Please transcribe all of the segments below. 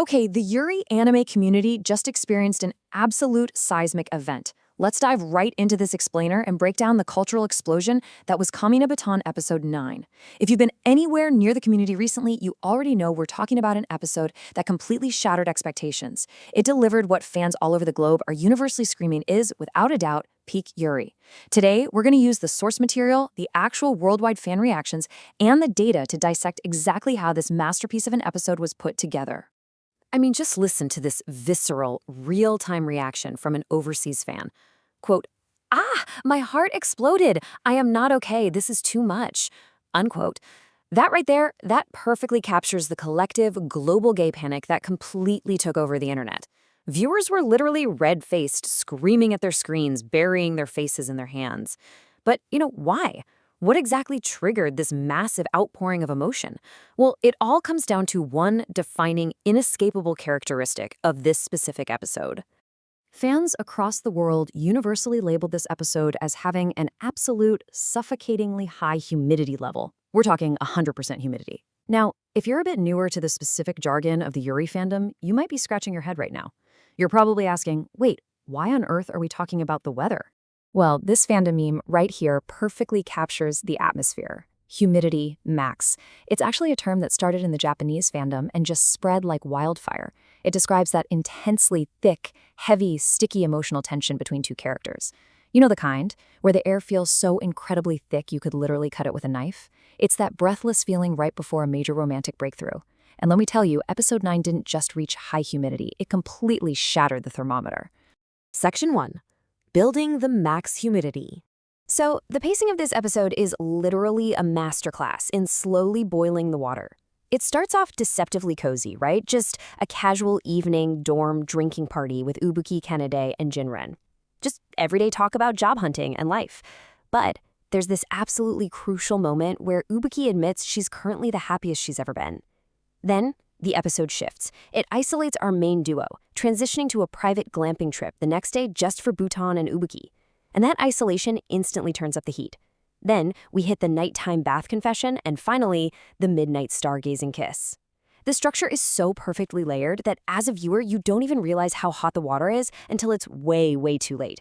Okay, the Yuri anime community just experienced an absolute seismic event. Let's dive right into this explainer and break down the cultural explosion that was Kamiina Botan episode 9. If you've been anywhere near the community recently, you already know we're talking about an episode that completely shattered expectations. It delivered what fans all over the globe are universally screaming is, without a doubt, peak Yuri. Today, we're going to use the source material, the actual worldwide fan reactions, and the data to dissect exactly how this masterpiece of an episode was put together. I mean, just listen to this visceral, real-time reaction from an overseas fan. Quote, "Ah, my heart exploded. I am not okay. This is too much." Unquote. That right there, that perfectly captures the collective global gay panic that completely took over the internet. Viewers were literally red-faced, screaming at their screens, burying their faces in their hands. But, why? What exactly triggered this massive outpouring of emotion? Well, it all comes down to one defining, inescapable characteristic of this specific episode. Fans across the world universally labeled this episode as having an absolute, suffocatingly high humidity level. We're talking 100% humidity. Now, if you're a bit newer to the specific jargon of the Yuri fandom, you might be scratching your head right now. You're probably asking, wait, why on earth are we talking about the weather? Well, this fandom meme right here perfectly captures the atmosphere. Humidity max. It's actually a term that started in the Japanese fandom and just spread like wildfire. It describes that intensely thick, heavy, sticky emotional tension between two characters. You know the kind, where the air feels so incredibly thick you could literally cut it with a knife? It's that breathless feeling right before a major romantic breakthrough. And let me tell you, episode 9 didn't just reach high humidity, it completely shattered the thermometer. Section 1. Building the max humidity. So, the pacing of this episode is literally a masterclass in slowly boiling the water. It starts off deceptively cozy, right? Just a casual evening dorm drinking party with Ubuki, Kanade, and Jinren. Just everyday talk about job hunting and life. But there's this absolutely crucial moment where Ubuki admits she's currently the happiest she's ever been. Then, the episode shifts. It isolates our main duo, transitioning to a private glamping trip the next day just for Botan and Ubuki. And that isolation instantly turns up the heat. Then, we hit the nighttime bath confession, and finally, the midnight stargazing kiss. The structure is so perfectly layered that as a viewer, you don't even realize how hot the water is until it's way, way too late.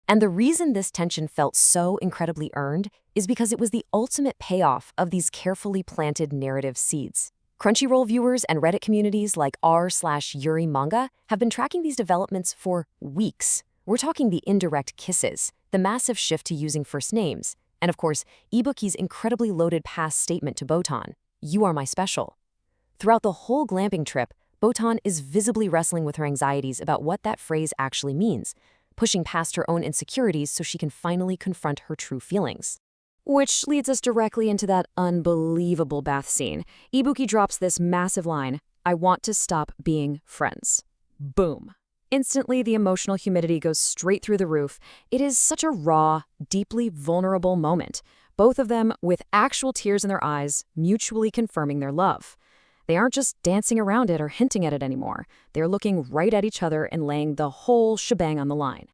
And the reason this tension felt so incredibly earned is because it was the ultimate payoff of these carefully planted narrative seeds. Crunchyroll viewers and Reddit communities like r/Yuri Manga have been tracking these developments for weeks. We're talking the indirect kisses, the massive shift to using first names, and of course, Ibuki's incredibly loaded past statement to Botan, "You are my special." Throughout the whole glamping trip, Botan is visibly wrestling with her anxieties about what that phrase actually means, pushing past her own insecurities so she can finally confront her true feelings. Which leads us directly into that unbelievable bath scene. Ibuki drops this massive line, "I want to stop being friends." Boom. Instantly, the emotional humidity goes straight through the roof. It is such a raw, deeply vulnerable moment, both of them with actual tears in their eyes, mutually confirming their love. They aren't just dancing around it or hinting at it anymore. They're looking right at each other and laying the whole shebang on the line.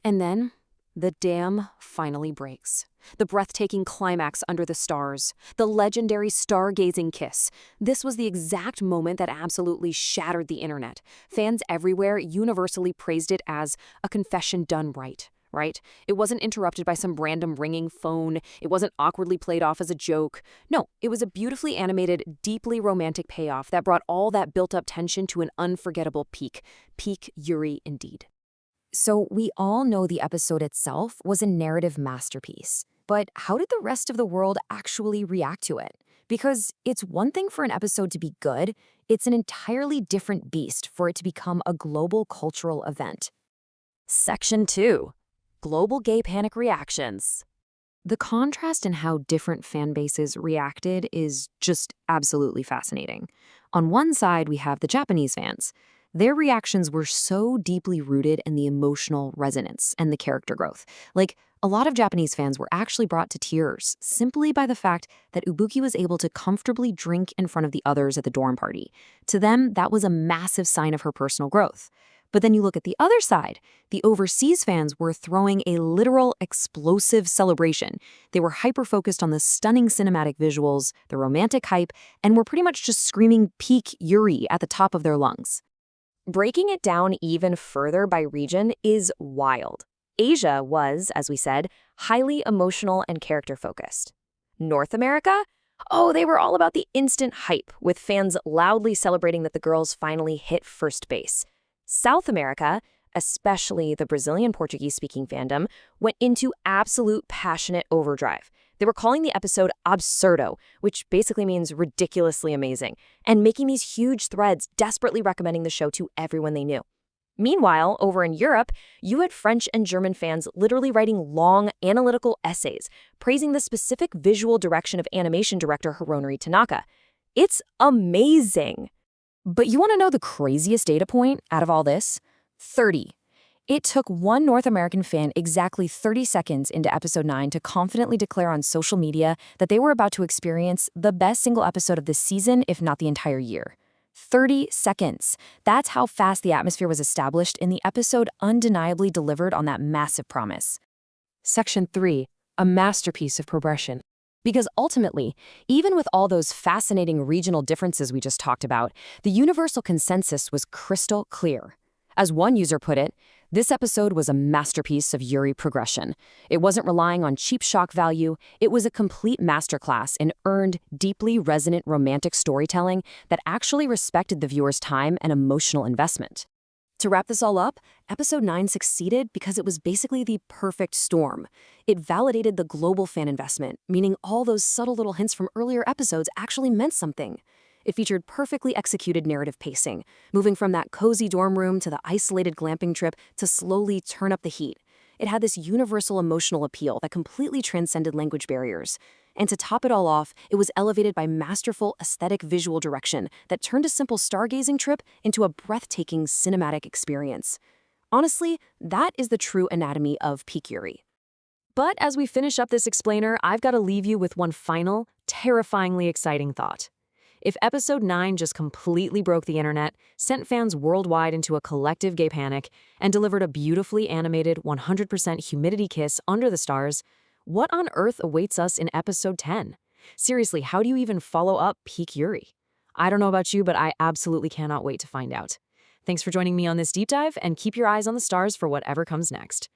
And then, the dam finally breaks. The breathtaking climax under the stars. The legendary stargazing kiss. This was the exact moment that absolutely shattered the internet. Fans everywhere universally praised it as a confession done right? It wasn't interrupted by some random ringing phone. It wasn't awkwardly played off as a joke. No, it was a beautifully animated, deeply romantic payoff that brought all that built-up tension to an unforgettable peak. Peak Yuri indeed. So we all know the episode itself was a narrative masterpiece. But how did the rest of the world actually react to it? Because it's one thing for an episode to be good, it's an entirely different beast for it to become a global cultural event. Section 2. Global gay panic reactions. The contrast in how different fan bases reacted is just absolutely fascinating. On one side, we have the Japanese fans. Their reactions were so deeply rooted in the emotional resonance and the character growth. Like, a lot of Japanese fans were actually brought to tears simply by the fact that Ubuki was able to comfortably drink in front of the others at the dorm party. To them, that was a massive sign of her personal growth. But then you look at the other side. The overseas fans were throwing a literal explosive celebration. They were hyper-focused on the stunning cinematic visuals, the romantic hype, and were pretty much just screaming peak Yuri at the top of their lungs. Breaking it down even further by region is wild. Asia was, as we said, highly emotional and character-focused. North America? Oh, they were all about the instant hype, with fans loudly celebrating that the girls finally hit first base. South America, especially the Brazilian Portuguese-speaking fandom, went into absolute passionate overdrive. They were calling the episode absurdo, which basically means ridiculously amazing, and making these huge threads desperately recommending the show to everyone they knew. Meanwhile, over in Europe, you had French and German fans literally writing long, analytical essays, praising the specific visual direction of animation director Hironori Tanaka. It's amazing! But you want to know the craziest data point out of all this? 30. It took one North American fan exactly 30 seconds into episode 9 to confidently declare on social media that they were about to experience the best single episode of the season, if not the entire year. 30 seconds. That's how fast the atmosphere was established, and the episode undeniably delivered on that massive promise. Section 3. A masterpiece of progression. Because ultimately, even with all those fascinating regional differences we just talked about, the universal consensus was crystal clear. As one user put it, this episode was a masterpiece of Yuri progression. It wasn't relying on cheap shock value. It was a complete masterclass in earned, deeply resonant romantic storytelling that actually respected the viewer's time and emotional investment. To wrap this all up, episode 9 succeeded because it was basically the perfect storm. It validated the global fan investment, meaning all those subtle little hints from earlier episodes actually meant something. It featured perfectly executed narrative pacing, moving from that cozy dorm room to the isolated glamping trip to slowly turn up the heat. It had this universal emotional appeal that completely transcended language barriers. And to top it all off, it was elevated by masterful aesthetic visual direction that turned a simple stargazing trip into a breathtaking cinematic experience. Honestly, that is the true anatomy of peak Yuri. But as we finish up this explainer, I've got to leave you with one final, terrifyingly exciting thought. If episode 9 just completely broke the internet, sent fans worldwide into a collective gay panic, and delivered a beautifully animated 100% humidity kiss under the stars, what on earth awaits us in episode 10? Seriously, how do you even follow up peak Yuri? I don't know about you, but I absolutely cannot wait to find out. Thanks for joining me on this deep dive, and keep your eyes on the stars for whatever comes next.